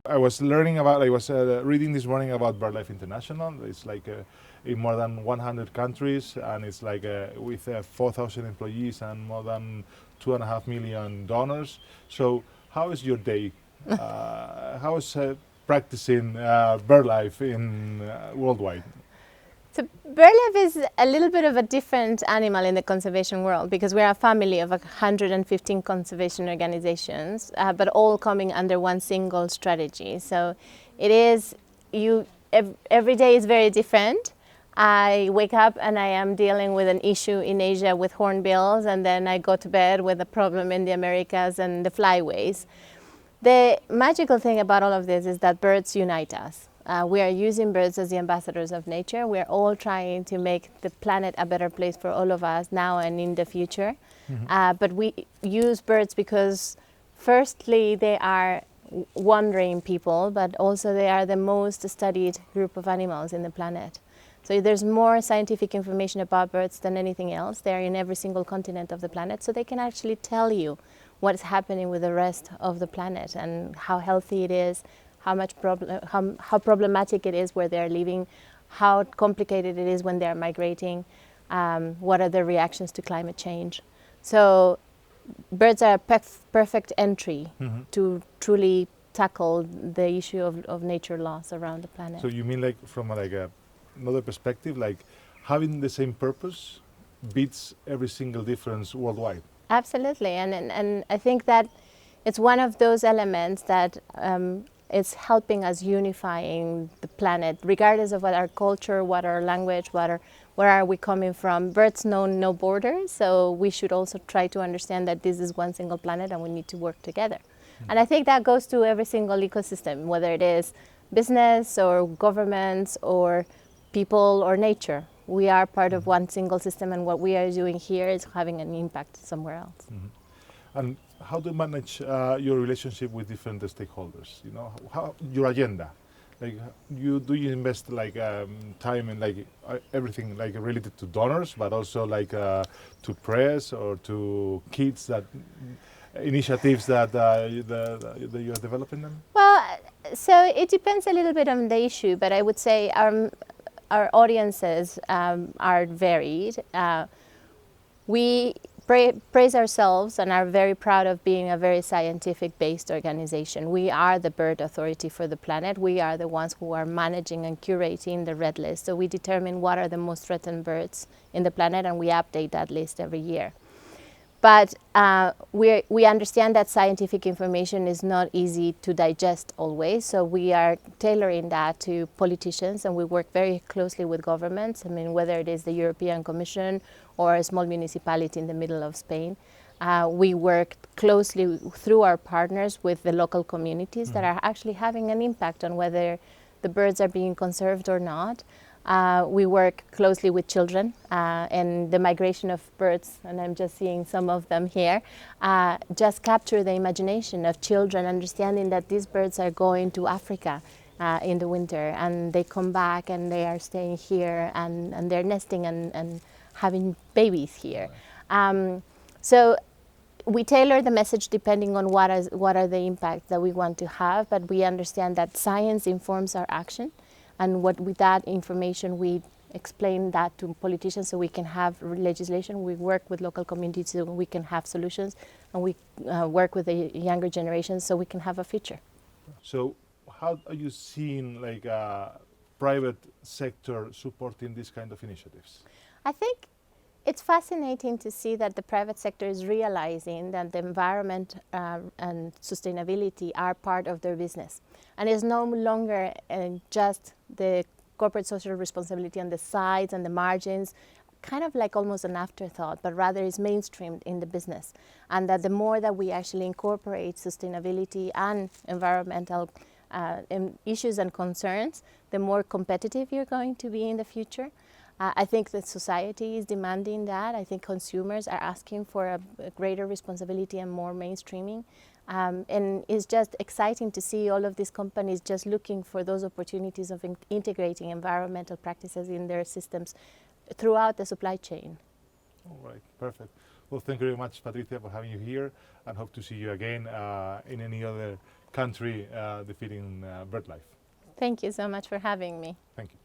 I was reading this morning about BirdLife International. It's like in more than 100 countries, and it's like with 4,000 employees and more than 2.5 million donors. So how is your day? How is practicing BirdLife in worldwide? So BirdLife is a little bit of a different animal in the conservation world because we're a family of 115 conservation organizations, but all coming under one single strategy. So it is, every day is very different. I wake up and I am dealing with an issue in Asia with hornbills, and then I go to bed with a problem in the Americas and the flyways. The magical thing about all of this is that birds unite us. We are using birds as the ambassadors of nature. We are all trying to make the planet a better place for all of us now and in the future. But we use birds because firstly they are wandering people, but also they are the most studied group of animals in the planet. So there's more scientific information about birds than anything else. They're in every single continent of the planet, so they can actually tell you what is happening with the rest of the planet and how healthy it is, how problematic it is where they're living, how complicated it is when they're migrating, what are the reactions to climate change. So birds are a perfect entry to truly tackle the issue of nature loss around the planet. So you mean like from another perspective, like having the same purpose beats every single difference worldwide? Absolutely, and I think that it's one of those elements that it's helping us unifying the planet, regardless of what our culture, what our language, where are we coming from. Birds know no borders, so we should also try to understand that this is one single planet and we need to work together. And I think that goes to every single ecosystem, whether it is business or governments or people or nature. We are part of one single system, and what we are doing here is having an impact somewhere else. And how do you manage your relationship with different stakeholders? You know, how your agenda? Like, do you invest like time in like everything like related to donors, but also like to press or to kids that initiatives that you are developing them? Well, so it depends a little bit on the issue, but I would say our audiences are varied. We praise ourselves and are very proud of being a very scientific-based organization. We are the bird authority for the planet. We are the ones who are managing and curating the red list. So we determine what are the most threatened birds in the planet, and we update that list every year. But we understand that scientific information is not easy to digest always, so we are tailoring that to politicians, and we work very closely with governments. I mean, whether it is the European Commission or a small municipality in the middle of Spain. We work closely through our partners with the local communities that are actually having an impact on whether the birds are being conserved or not. We work closely with children and the migration of birds, and I'm just seeing some of them here, just capture the imagination of children, understanding that these birds are going to Africa in the winter, and they come back and they are staying here and they're nesting and having babies here. So we tailor the message depending on what are the impacts that we want to have, but we understand that science informs our action. And with that information, we explain that to politicians so we can have legislation. We work with local communities so we can have solutions, and we work with the younger generation so we can have a future. So how are you seeing like private sector supporting these kind of initiatives? I think it's fascinating to see that the private sector is realizing that the environment and sustainability are part of their business. And it's no longer just the corporate social responsibility on the sides and the margins, kind of like almost an afterthought, but rather is mainstreamed in the business. And that the more that we actually incorporate sustainability and environmental issues and concerns, the more competitive you're going to be in the future. I think that society is demanding that. I think consumers are asking for a greater responsibility and more mainstreaming. And it's just exciting to see all of these companies just looking for those opportunities of integrating environmental practices in their systems throughout the supply chain. All right, perfect. Well, thank you very much, Patricia, for having you here, and hope to see you again in any other country defeating BirdLife. Thank you so much for having me. Thank you.